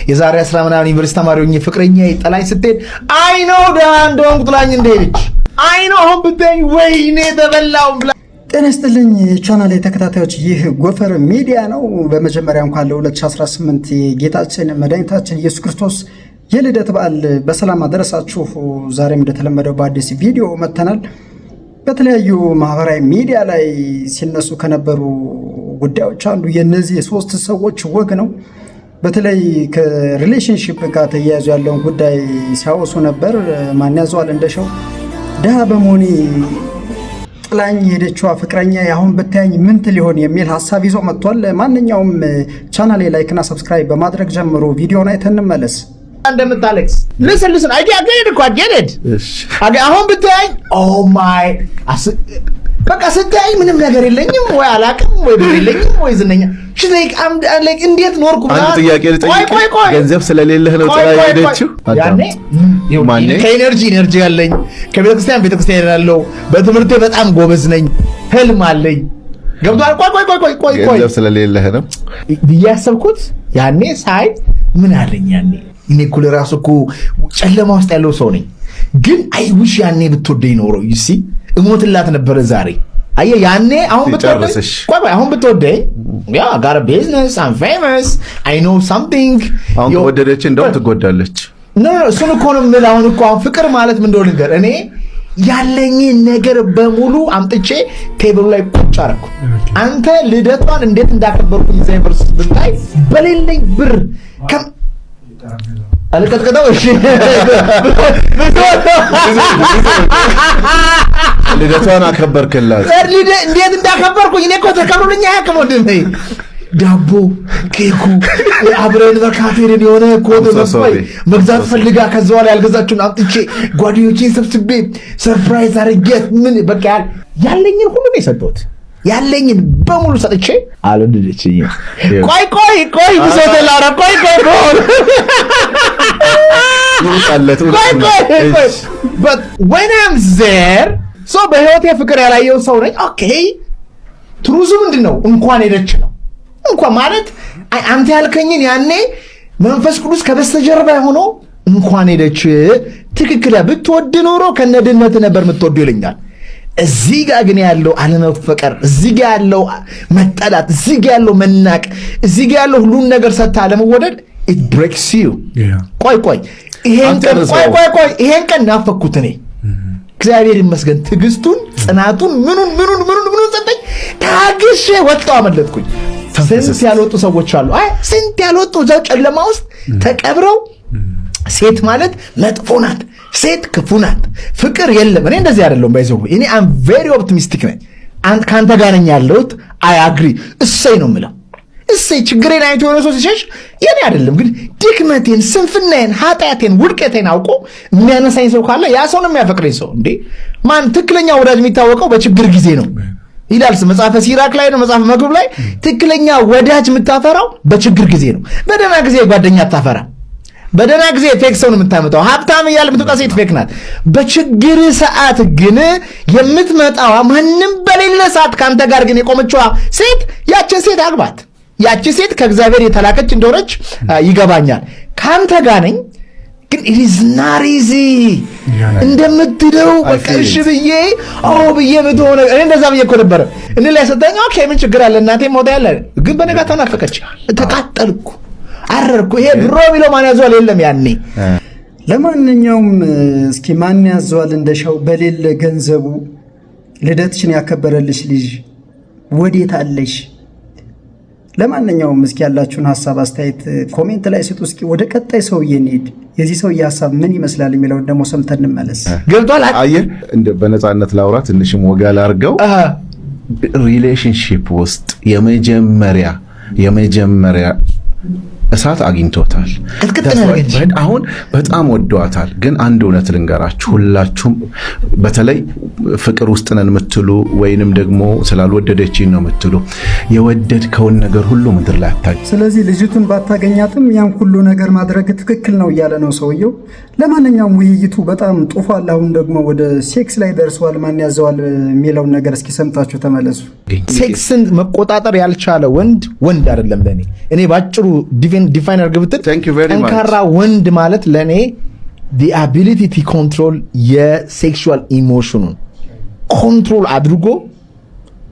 የዛሬ 10 ምናምን ዩኒቨርሲቲ ተማሪ ሆኜ ፍቅረኛ ጠላኝ ስትሄድ አይ ነው ደህና እንደሆንኩ ጥላኝ እንደሄደች አይ ነው አሁን ብትኝ ወይኔ ተበላው ብላ። ጤና ይስጥልኝ ቻናል ተከታታዮች፣ ይህ ጎፈር ሚዲያ ነው። በመጀመሪያ እንኳን ለ2018 የጌታችን መድኃኒታችን ኢየሱስ ክርስቶስ የልደት በዓል በሰላም አደረሳችሁ። ዛሬም እንደተለመደው በአዲስ ቪዲዮ መጥተናል። በተለያዩ ማህበራዊ ሚዲያ ላይ ሲነሱ ከነበሩ ጉዳዮች አንዱ የነዚህ የሶስት ሰዎች ወግ ነው። በተለይ ከሪሌሽንሺፕ ጋር ተያይዞ ያለውን ጉዳይ ሲያወሱ ነበር። ማን ያዘዋል እንደሻው ደሃ በመሆኔ ጥላኝ የሄደችዋ ፍቅረኛ አሁን ብታየኝ ምን ሊሆን የሚል ሐሳብ ይዞ መጥቷል። ማንኛውም ቻናሌ ላይክ እና ሰብስክራይብ በማድረግ ጀምሮ ቪዲዮውን አይተን እንመለስ። እንደምታለክስ listen I get it አሁን ብታየኝ oh my በቃ ስታይ ምንም ነገር የለኝም ወይ አላቅም ወይ ብር የለኝም ወይ ዝነኛ like እንዴት ኖርኩ ብላ አንተ ጥያቄ ልጠይቅ ገንዘብ ስለሌለህ ነው ጥላ ሄደችው ያኔ ከኤነርጂ ያለኝ ከቤተክርስቲያን ያለው በትምህርቴ በጣም ጎበዝ ነኝ ህልም አለኝ ገብቷል ቆይ ገንዘብ ስለሌለህ ነው ብያሰብኩት ያኔ ሳይ ምን አለኝ ያኔ እኔ እኮ ለራሱ እኮ ጨለማ ውስጥ ያለው ሰው ነኝ ግን አይ ዊሽ ያኔ ብትወደኝ ኖሮ ይሲ እሞትላት ነበር ዛሬ አየ ያኔ አሁን ብትወደኝ ያ ጋር ቢዝነስ አም ፌመስ አይ ኖ ሳምቲንግ አሁን ወደደች እንደው ትጎዳለች ኖ እሱን እኮ ነው የምልህ አሁን እኮ ፍቅር ማለት ምን እንደሆነ ነገር እኔ ያለኝ ነገር በሙሉ አምጥቼ ቴብሉ ላይ ቁጭ አደረኩ አንተ ልደቷን እንዴት እንዳከበርኩኝ ዛይቨርስ ብታይ በሌለኝ ብር አልቀጥቀጠው እሺ ልደቷን አከበርክላት እንዴት እንዳከበርኩኝ እኔ እኮ ተከብሩልኝ አያውቅም ወንድሜ ዳቦ ኬኩ አብረን በካፌን የሆነ ኮድ መስዋይ መግዛት ፈልጋ ከዛው ላይ ያልገዛችሁን አምጥቼ ጓደኞቼን ሰብስቤ ሰርፕራይዝ አድርጌት ምን በቃ ያለኝን ሁሉ ነው የሰጠሁት ያለኝን በሙሉ ሰጥቼ አልወደደችኝ ቆይ ብሶተላራ ቆይ but when I'm there so በህይወቴ ፍቅር ያላየው ሰው ነኝ ኦኬ ትሩዙ ምንድነው እንኳን ሄደች ነው እንኳን ማለት አንተ ያልከኝን ያኔ መንፈስ ቅዱስ ከበስተጀርባ ሆኖ እንኳን ሄደች ትክክለ ብትወድ ኖሮ ከነድነት ነበር የምትወደው ይለኛል እዚህ ጋር ግን ያለው አለመፈቀር እዚህ ጋር ያለው መጠላት እዚህ ጋር ያለው መናቅ እዚህ ጋር ያለው ሁሉን ነገር ሰታ አለመወደድ it breaks you ቆይ ይሄን ቀን ናፈኩት እኔ እግዚአብሔር ይመስገን ትግስቱን ጽናቱን ምኑን ሰጠኝ ታግሼ ወጣው አመለጥኩኝ ስንት ያልወጡ ሰዎች አሉ ስንት ያልወጡ እዛው ጨለማ ውስጥ ተቀብረው ሴት ማለት መጥፎ ናት ሴት ክፉ ናት ፍቅር የለም እኔ እንደዚህ አይደለም ባይዘው እኔ አም ቬሪ ኦፕቲሚስቲክ ነኝ ካንተ ጋር ነኝ ያለሁት አይ አግሪ እሰይ ነው የምለው እሰይ ችግሬን አይቶ የሆነ ሰው ሲሸሽ የኔ አይደለም ግን ድክመቴን ስንፍናዬን ኃጢአቴን ውድቀቴን አውቆ የሚያነሳኝ ሰው ካለ ያ ሰው ነው የሚያፈቅረኝ ሰው እንዴ ማን ትክክለኛ ወዳጅ የሚታወቀው በችግር ጊዜ ነው ይላል መጽሐፈ ሲራክ ላይ ነው መጽሐፈ መክብብ ላይ ትክክለኛ ወዳጅ የምታፈራው በችግር ጊዜ ነው በደና ጊዜ ጓደኛ አታፈራ በደና ጊዜ ፌክ ሰው ነው የምታመጣው ሀብታም ይያል የምትወጣ ሴት ፌክ ናት በችግር ሰዓት ግን የምትመጣው ማንንም በሌለ ሰዓት ካንተ ጋር ግን የቆመችዋ ሴት ያችን ሴት አግባት ያቺ ሴት ከእግዚአብሔር የተላከች እንደሆነች ይገባኛል ካንተ ጋር ነኝ ግን it is not easy እንደምትደው በቃ እሺ ብዬ ብዬ ምትሆነ እኔ እንደዛ ብዬ እኮ ነበር እኔ ላይ ሰጠኝ ኦኬ ምን ችግር አለ እናቴ ሞታ ያለ ግን በነጋታው ናፈቀች ተቃጠልኩ አረርኩ ይሄ ድሮ ቢለው ማን ያዘዋል የለም ያኔ ለማንኛውም እስኪ ማን ያዘዋል እንደሻው በሌለ ገንዘቡ ልደትሽን ያከበረልሽ ልጅ ወዴት አለሽ ለማንኛውም እስኪ ያላችሁን ሐሳብ አስተያየት ኮሜንት ላይ ስጡ እስኪ ወደ ቀጣይ ሰውዬ እንሂድ የዚህ ሰውዬ ሐሳብ ምን ይመስላል የሚለው ደግሞ ሰምተን እንመለስ ገብቷል አየህ እንደ በነፃነት ላውራ ትንሽም ወጋ ላርገው ሪሌሽንሺፕ ውስጥ የመጀመሪያ እሳት አግኝቶታል አሁን በጣም ወዷታል ግን አንድ እውነት ልንገራችሁ ሁላችሁም በተለይ ፍቅር ውስጥ ነን የምትሉ ወይንም ደግሞ ስላልወደደችኝ ነው የምትሉ የወደድከውን ነገር ሁሉ ምድር ላይ አታገኝ ስለዚህ ልጅቱን ባታገኛትም ያን ሁሉ ነገር ማድረግ ትክክል ነው እያለ ነው ሰውየው ለማንኛውም ውይይቱ በጣም ጡፋል አሁን ደግሞ ወደ ሴክስ ላይ ደርሷል ማን ያዘዋል የሚለውን ነገር እስኪ ሰምታችሁ ተመለሱ ሴክስን መቆጣጠር ያልቻለ ወንድ አይደለም ለኔ እኔ ባጭሩ ራሴን ዲፋይን አድርግ ብትል ጠንካራ ወንድ ማለት ለእኔ the ability to control የሴክሹዋል ኢሞሽኑን ኮንትሮል አድርጎ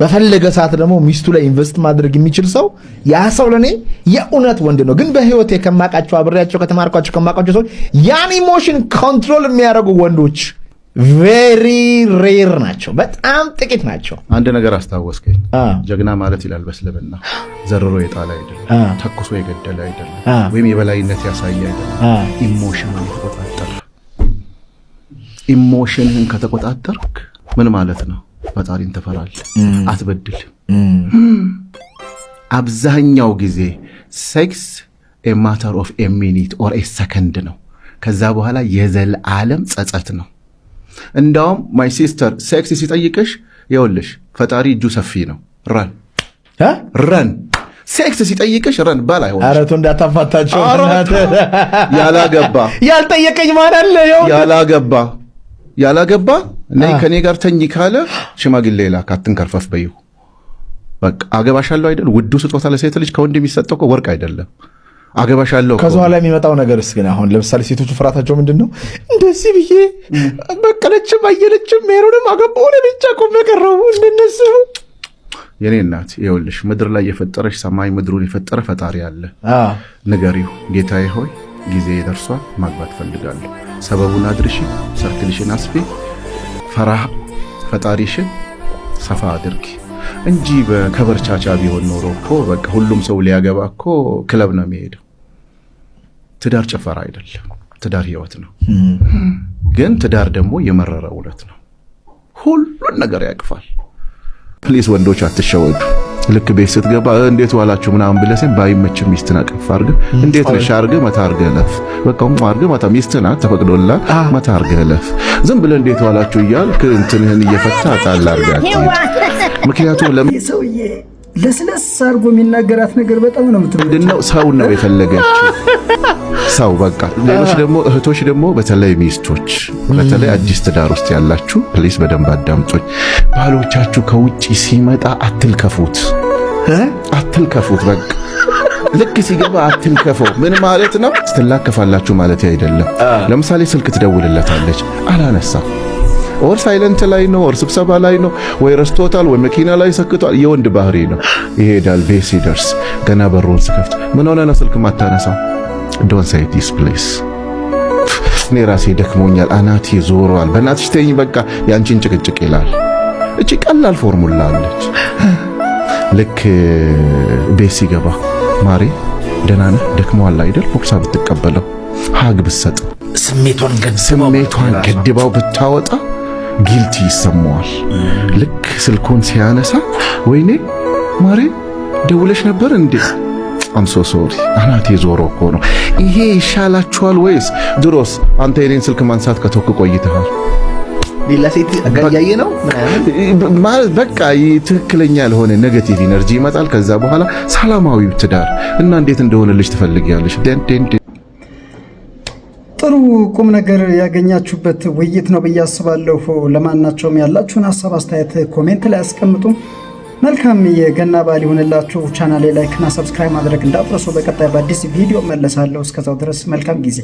በፈለገ ሰዓት ደግሞ ሚስቱ ላይ ኢንቨስት ማድረግ የሚችል ሰው ያ ሰው ለኔ የእውነት ወንድ ነው። ግን በህይወቴ ከማቃቸው አብሬያቸው ከተማርኳቸው ከማቃቸው ሰው ያን ኢሞሽን ኮንትሮል የሚያደርጉ ወንዶች ቬሪ ሬር ናቸው፣ በጣም ጥቂት ናቸው። አንድ ነገር አስታወስከኝ። ጀግና ማለት ይላል በእስልምና ዘርሮ የጣለ አይደለም፣ ተኩሶ የገደለ አይደለም፣ ወይም የበላይነት ያሳየ አይደለም። ኢሞሽንን የተቆጣጠረ ኢሞሽንን ከተቆጣጠርክ ምን ማለት ነው? ፈጣሪን ትፈራለህ፣ አትበድል። አብዛኛው ጊዜ ሴክስ a matter of a minute or a second ነው። ከዛ በኋላ የዘላለም ጸጸት ነው። እንዳውም ማይ ሲስተር ሴክስ ሲጠይቅሽ ይኸውልሽ ፈጣሪ እጁ ሰፊ ነው። ረን ሴክስ ሲጠይቅሽ ረን ባል አይሆን። ኧረ ተው እንዳታፋታቸው። ያላገባ ያልጠየቀኝ ማለት ነው። ያላገባ ነይ ከኔ ጋር ተኝ ካለ ሽማግሌ ላክ፣ አትንከርፈፍ በይው። በቃ አገባሻለሁ አይደል? ውዱ ስጦታ ለሴት ልጅ ከወንድ የሚሰጠው ወርቅ አይደለም። አገባሻለሁ። ከዛ በኋላ የሚመጣው ነገርስ ግን አሁን ለምሳሌ ሴቶቹ ፍራታቸው ምንድነው? እንደዚህ ብዬ በቀለችም አየለችም ሜሮንም አገባው ለብቻ ቆም የቀረቡ እንደነሱ። የኔ እናት ይኸውልሽ ምድር ላይ የፈጠረሽ ሰማይ ምድሩን የፈጠረ ፈጣሪ አለ። ንገሪው ጌታዬ ሆይ ጊዜ ደርሷል፣ ማግባት ፈልጋለሁ። ሰበቡን አድርሺ፣ ሰርክልሽን አስፊ፣ ፈራህ ፈጣሪሽን ሰፋ አድርጊ እንጂ በከበርቻቻ ቢሆን ኖሮ እኮ በቃ ሁሉም ሰው ሊያገባ እኮ ክለብ ነው የሚሄደው። ትዳር ጭፈራ አይደለም፣ ትዳር ህይወት ነው። ግን ትዳር ደግሞ የመረረ እውነት ነው። ሁሉን ነገር ያቅፋል። ፕሊዝ ወንዶች አትሸወዱ። ልክ ቤት ስትገባ እንዴት ዋላችሁ ምናምን ብለህ ባይመችም ሚስትን አቅፍ አድርገህ እንዴት ነሽ አድርገህ መታ አድርገህ ለፍ። በቃ አድርገህ መታ ሚስትን ተፈቅዶላት መታ አድርገህ ለፍ። ዝም ብለህ እንዴት ዋላችሁ እያልክ እንትንህን እየፈታ ጣል አድርገህ አትሄድ። ምክንያቱም ሰውዬ ለስለስ አድርጎ የሚናገራት ነገር በጣም ነው ምንድነው ሰው ነው የፈለገችው ሰው በቃ። ሌሎች ደግሞ እህቶች ደግሞ በተለይ ሚስቶች በተለይ አዲስ ትዳር ውስጥ ያላችሁ ፕሊስ በደንብ አዳምጡኝ። ባሎቻችሁ ከውጪ ሲመጣ አትልከፉት። በቃ ልክ ሲገባ አትልከፈው። ምን ማለት ነው? ስትላከፋላችሁ ማለት አይደለም። ለምሳሌ ስልክ ትደውልለታለች አላነሳም፣ ኦር ሳይለንት ላይ ነው፣ ኦር ስብሰባ ላይ ነው፣ ወይ ረስቶታል፣ ወይ መኪና ላይ ሰክቷል። የወንድ ባህሪ ነው። ይሄዳል። ቤት ሲደርስ ገና በሩን ስከፍት ምን ሆነ ነው ስልክ ማታነሳው? ዶንት ሴይ ዲስ ፕሊዝ። እኔ ራሴ ደክሞኛል፣ አናቴ ዞሯል፣ በእናትሽ ተይኝ በቃ ያንቺን ጭቅጭቅ ይላል። እቺ ቀላል ፎርሙላ አለች። ልክ ቤት ሲገባ ማሬ ደህና ነህ ደክሞሃል አይደል? ቦክሳ ብትቀበለው ሀግ ብትሰጥ ስሜቷን ገድባው ብታወጣ ጊልቲ ይሰማዋል። ልክ ስልኩን ሲያነሳ ወይኔ ማሬ ደውለሽ ነበር እንዴ? አም ሶ ሶሪ አናቴ ዞሮ እኮ ነው። ይሄ ይሻላችኋል ወይስ ድሮስ አንተ የኔን ስልክ ማንሳት ከተወክ ቆይተሃል? ሌላ ሴት አጋያየ ነው ማለት በቃ ትክክለኛ ያልሆነ ኔጌቲቭ ኢነርጂ ይመጣል። ከዛ በኋላ ሰላማዊ ትዳር እና እንዴት እንደሆነልሽ ትፈልጊያለሽ? ጥሩ ቁም ነገር ያገኛችሁበት ውይይት ነው ብዬ አስባለሁ። ለማናቸውም ያላችሁን ሀሳብ አስተያየት ኮሜንት ላይ አስቀምጡ። መልካም የገና በዓል ይሁንላችሁ። ቻናሌ ላይክ እና ሰብስክራይብ ማድረግ እንዳትረሱ። በቀጣይ በአዲስ ቪዲዮ መለሳለሁ። እስከዛው ድረስ መልካም ጊዜ